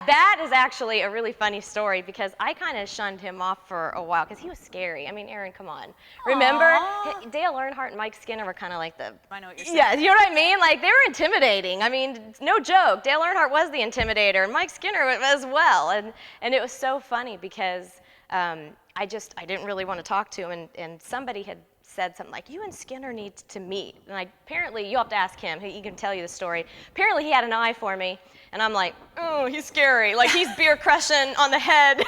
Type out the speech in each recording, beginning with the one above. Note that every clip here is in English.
That is actually a really funny story because I kind of shunned him off for a while because he was scary. I mean, Aaron, come on. Remember, Dale Earnhardt and Mike Skinner were kind of like the... I know what you're saying. Yeah, you know what I mean? Like, they were intimidating. I mean, no joke. Dale Earnhardt was the intimidator, and Mike Skinner as well. And it was so funny because I didn't really want to talk to him, and somebody had said something like, you and Skinner need to meet. And apparently, you'll have to ask him, he can tell you the story. Apparently, he had an eye for me, and I'm like, oh, he's scary. Like, he's beer crushing on the head.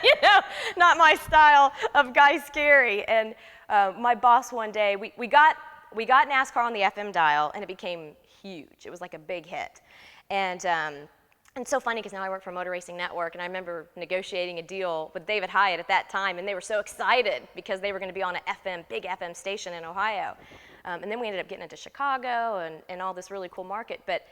You know, not my style of guy scary. And my boss one day, we got NASCAR on the FM dial, and it became huge. It was like a big hit. And it's so funny because now I work for Motor Racing Network, and I remember negotiating a deal with David Hyatt at that time, and they were so excited because they were going to be on a big FM station in Ohio. And then we ended up getting into Chicago and all this really cool market. But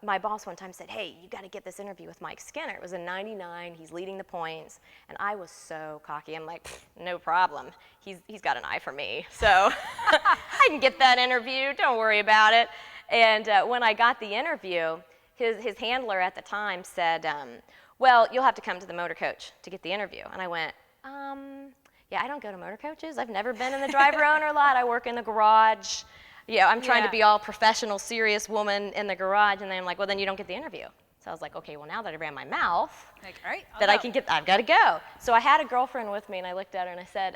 my boss one time said, hey, you got to get this interview with Mike Skinner. It was in '99. He's leading the points. And I was so cocky. I'm like, no problem. He's got an eye for me. So I can get that interview. Don't worry about it. And when I got the interview, his handler at the time said, well, you'll have to come to the motor coach to get the interview. And I went, yeah, I don't go to motor coaches. I've never been in the driver-owner lot. I work in the garage. Yeah, I'm trying to be all professional, serious woman in the garage. And then I'm like, well, then you don't get the interview. So I was like, okay, well, now that I ran my mouth, like, all right, I've got to go. So I had a girlfriend with me, and I looked at her and I said,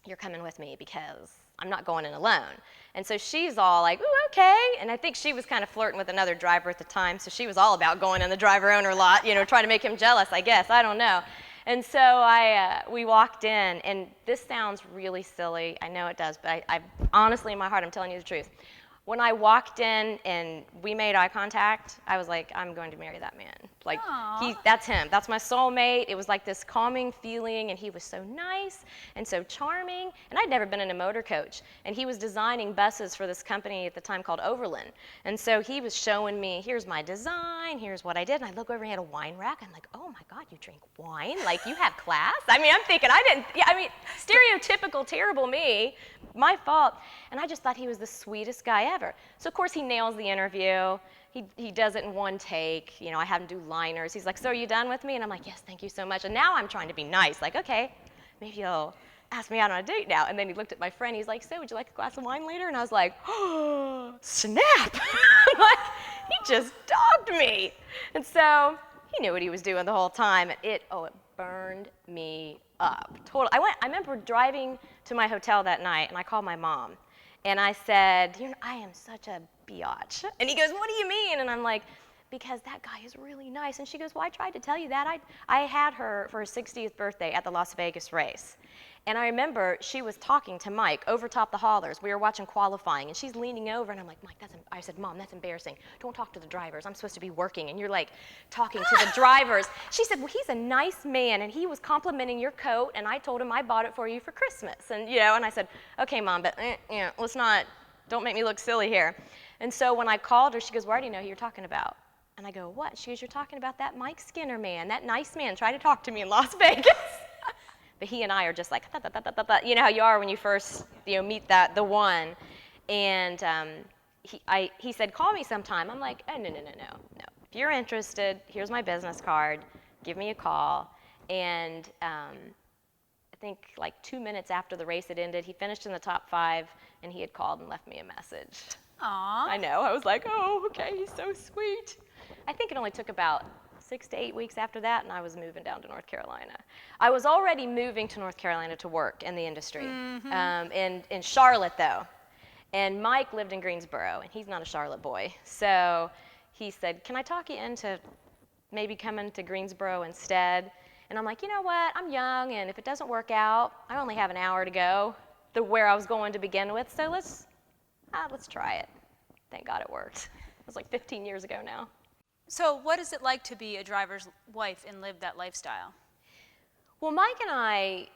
you're coming with me because I'm not going in alone. And so she's all like, ooh, okay. And I think she was kind of flirting with another driver at the time, so she was all about going in the driver-owner lot, you know, trying to make him jealous, I guess. I don't know. And so we walked in, and this sounds really silly. I know it does, but I honestly, in my heart, I'm telling you the truth. When I walked in and we made eye contact, I was like, I'm going to marry that man. Like, that's him. That's my soulmate. It was like this calming feeling, and he was so nice and so charming. And I'd never been in a motor coach. And he was designing buses for this company at the time called Overland. And so he was showing me, here's my design, here's what I did. And I look over and he had a wine rack. I'm like, oh my God, you drink wine? Like, you have class? I mean, I'm thinking, stereotypical, terrible me, my fault. And I just thought he was the sweetest guy ever. So of course he nails the interview. He does it in one take. You know, I have him do liners. He's like, so are you done with me? And I'm like, yes, thank you so much. And now I'm trying to be nice. Like, okay, maybe you'll ask me out on a date now. And then he looked at my friend. He's like, so would you like a glass of wine later? And I was like, oh, snap. Like, he just dogged me. And so he knew what he was doing the whole time. And it burned me up. Totally. I remember driving to my hotel that night, and I called my mom. And I said, you know, I am such a biatch. And he goes, what do you mean? And I'm like, because that guy is really nice. And she goes, well, I tried to tell you that. I had her for her 60th birthday at the Las Vegas race. And I remember she was talking to Mike over top the haulers. We were watching qualifying, and she's leaning over, and I'm like, Mike, I said, Mom, that's embarrassing. Don't talk to the drivers. I'm supposed to be working, and you're like talking to the drivers. She said, well, he's a nice man, and he was complimenting your coat, and I told him I bought it for you for Christmas. And, you know, and I said, okay, Mom, but don't make me look silly here. And so when I called her, she goes, well, I already know who you're talking about. And I go, what? She goes, you're talking about that Mike Skinner man, that nice man tried to talk to me in Las Vegas. But he and I are just like, you know how you are when you first meet the one. And he said, call me sometime. I'm like, oh, no. If you're interested, here's my business card. Give me a call. And I think like 2 minutes after the race had ended, he finished in the top 5, and he had called and left me a message. Aww. I know. I was like, oh, okay, he's so sweet. I think it only took about 6 to 8 weeks after that, and I was moving down to North Carolina. I was already moving to North Carolina to work in the industry, in Charlotte, though. And Mike lived in Greensboro, and he's not a Charlotte boy. So he said, can I talk you into maybe coming to Greensboro instead? And I'm like, you know what? I'm young, and if it doesn't work out, I only have an hour to go to where I was going to begin with, so let's try it. Thank God it worked. It was like 15 years ago now. So what is it like to be a driver's wife and live that lifestyle? Well, Mike and I,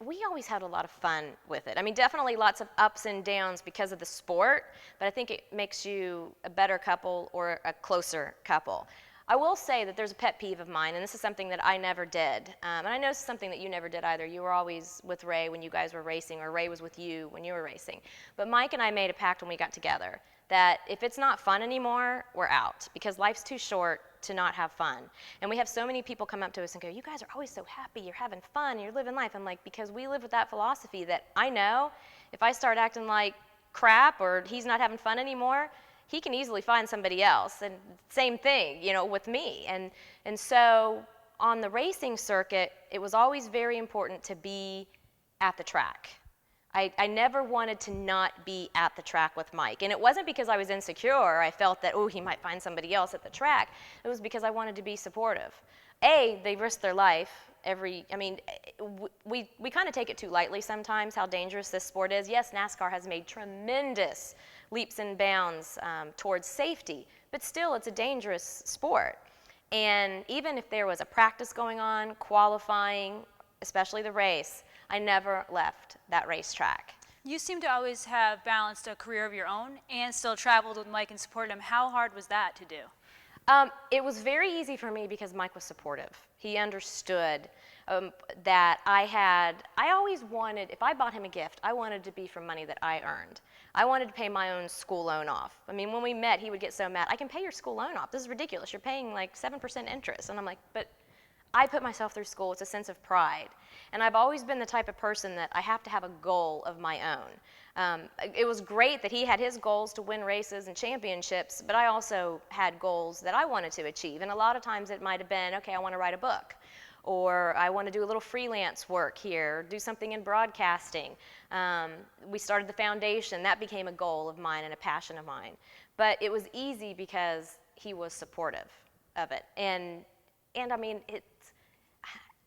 we always had a lot of fun with it. I mean, definitely lots of ups and downs because of the sport, but I think it makes you a better couple or a closer couple. I will say that there's a pet peeve of mine, and this is something that I never did. And I know this is something that you never did either. You were always with Ray when you guys were racing, or Ray was with you when you were racing. But Mike and I made a pact when we got together that if it's not fun anymore, we're out, because life's too short to not have fun. And we have so many people come up to us and go, you guys are always so happy, you're having fun, you're living life. I'm like, because we live with that philosophy that I know if I start acting like crap or he's not having fun anymore, he can easily find somebody else. And same thing, you know, with me. And so on the racing circuit, it was always very important to be at the track. I never wanted to not be at the track with Mike. And it wasn't because I was insecure or I felt that, oh, he might find somebody else at the track. It was because I wanted to be supportive. They risk their life we kind of take it too lightly sometimes how dangerous this sport is. Yes, NASCAR has made tremendous leaps and bounds towards safety, but still it's a dangerous sport. And even if there was a practice going on, qualifying, especially the race, I never left that racetrack. You seem to always have balanced a career of your own and still traveled with Mike and supported him. How hard was that to do? It was very easy for me because Mike was supportive. He understood that I always wanted, if I bought him a gift, I wanted to be from money that I earned. I wanted to pay my own school loan off. I mean, when we met, he would get so mad, I can pay your school loan off. This is ridiculous. You're paying like 7% interest. And I'm like, but I put myself through school. It's a sense of pride. And I've always been the type of person that I have to have a goal of my own. It was great that he had his goals to win races and championships, but I also had goals that I wanted to achieve. And a lot of times it might have been, okay, I want to write a book, or I want to do a little freelance work here, do something in broadcasting. We started the foundation. That became a goal of mine and a passion of mine. But it was easy because he was supportive of it. And I mean,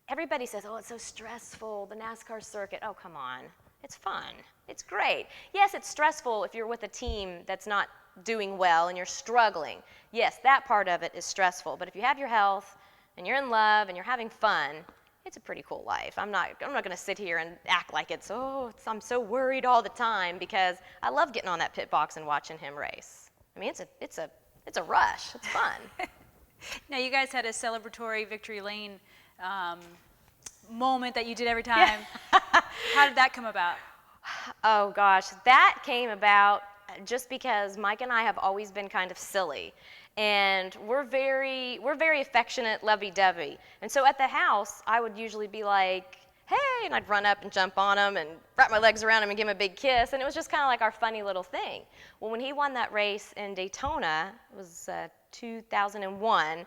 everybody says, oh, it's so stressful, the NASCAR circuit. Oh, come on. It's fun. It's great. Yes, it's stressful if you're with a team that's not doing well and you're struggling. Yes, that part of it is stressful. But if you have your health and you're in love and you're having fun, it's a pretty cool life. I'm not going to sit here and act like I'm so worried all the time, because I love getting on that pit box and watching him race. I mean, it's a rush. It's fun. Now, you guys had a celebratory Victory Lane moment that you did every time. Yeah. How did that come about? Oh, gosh. That came about just because Mike and I have always been kind of silly. And we're very affectionate, lovey-dovey. And so at the house, I would usually be like, hey, and I'd run up and jump on him and wrap my legs around him and give him a big kiss. And it was just kind of like our funny little thing. Well, when he won that race in Daytona, it was 2001,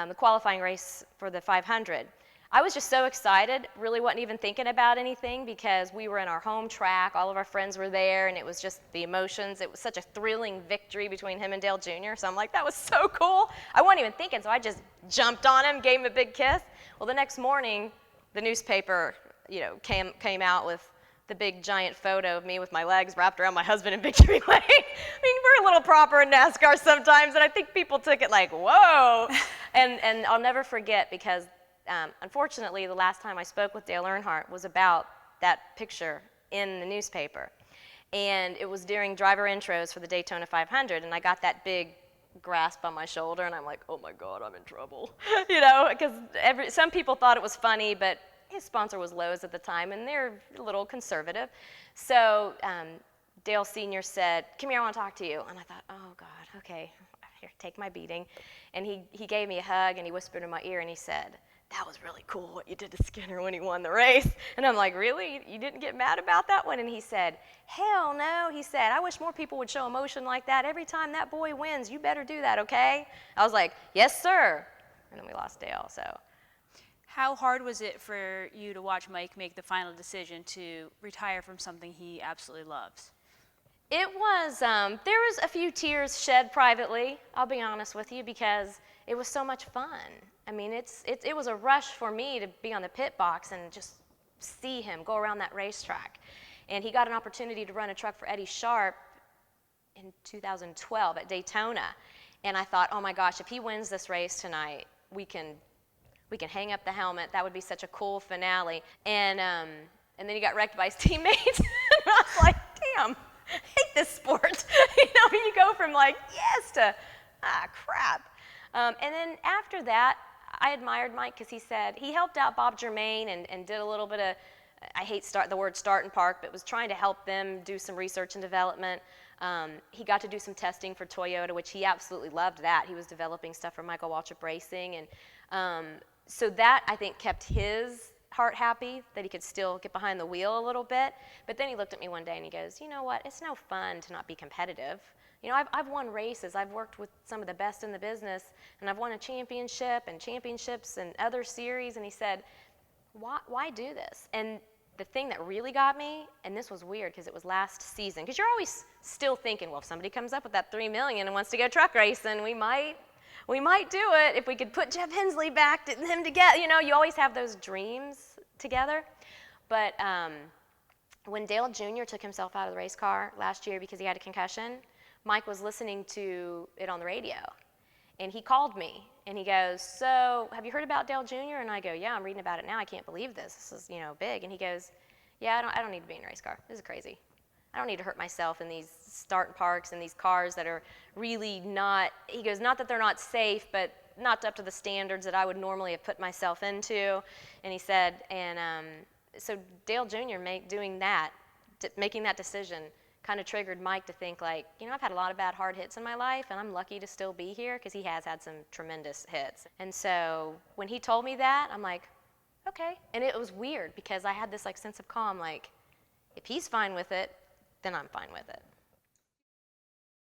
the qualifying race for the 500. I was just so excited, really wasn't even thinking about anything, because we were in our home track, all of our friends were there, and it was just the emotions. It was such a thrilling victory between him and Dale Jr., so I'm like, that was so cool. I wasn't even thinking, so I just jumped on him, gave him a big kiss. Well, the next morning, the newspaper, came out with the big giant photo of me with my legs wrapped around my husband in Victory Lane. I mean, we're a little proper in NASCAR sometimes, and I think people took it like, whoa. And I'll never forget, because unfortunately, the last time I spoke with Dale Earnhardt was about that picture in the newspaper. And it was during driver intros for the Daytona 500, and I got that big grasp on my shoulder, and I'm like, oh my God, I'm in trouble. Because some people thought it was funny, but his sponsor was Lowe's at the time, and they're a little conservative. So Dale Sr. said, come here, I want to talk to you. And I thought, oh God, okay, here, take my beating. And he gave me a hug, and he whispered in my ear, and he said, that was really cool what you did to Skinner when he won the race. And I'm like, really? You didn't get mad about that one? And he said, hell no. He said, I wish more people would show emotion like that. Every time that boy wins, you better do that, okay? I was like, yes, sir. And then we lost Dale, so. How hard was it for you to watch Mike make the final decision to retire from something he absolutely loves? It was, there was a few tears shed privately, I'll be honest with you, because it was so much fun. I mean, it was a rush for me to be on the pit box and just see him go around that racetrack. And he got an opportunity to run a truck for Eddie Sharp in 2012 at Daytona. And I thought, oh my gosh, if he wins this race tonight, we can hang up the helmet. That would be such a cool finale. And then he got wrecked by his teammates. And I was like, damn, I hate this sport. You go from like, yes to, crap. And then after that, I admired Mike, because he helped out Bob Germain and did a little bit of, I hate the word start and park, but was trying to help them do some research and development. He got to do some testing for Toyota, which he absolutely loved that. He was developing stuff for Michael Waltrip Racing. And so that, I think, kept his heart happy, that he could still get behind the wheel a little bit. But then he looked at me one day and he goes, you know what, it's no fun to not be competitive. You know, I've won races, I've worked with some of the best in the business, and I've won a championship and championships and other series. And he said, why do this? And the thing that really got me, and this was weird because it was last season, because you're always still thinking, well, if somebody comes up with that $3 million and wants to go truck racing, we might do it if we could put Jeff Hensley back to him together. You know, you always have those dreams together. But when Dale Jr. took himself out of the race car last year because he had a concussion, Mike was listening to it on the radio. And he called me and he goes, so have you heard about Dale Jr.? And I go, yeah, I'm reading about it now. I can't believe this. This is, you know, big. And he goes, yeah, I don't need to be in a race car. This is crazy. I don't need to hurt myself in these start parks and these cars that are really not, he goes, not that they're not safe, but not up to the standards that I would normally have put myself into. And he said, and so Dale Jr. making that decision kind of triggered Mike to think like, you know, I've had a lot of bad hard hits in my life and I'm lucky to still be here because he has had some tremendous hits. And so when he told me that, I'm like, okay. And it was weird because I had this like sense of calm, like if he's fine with it, then I'm fine with it.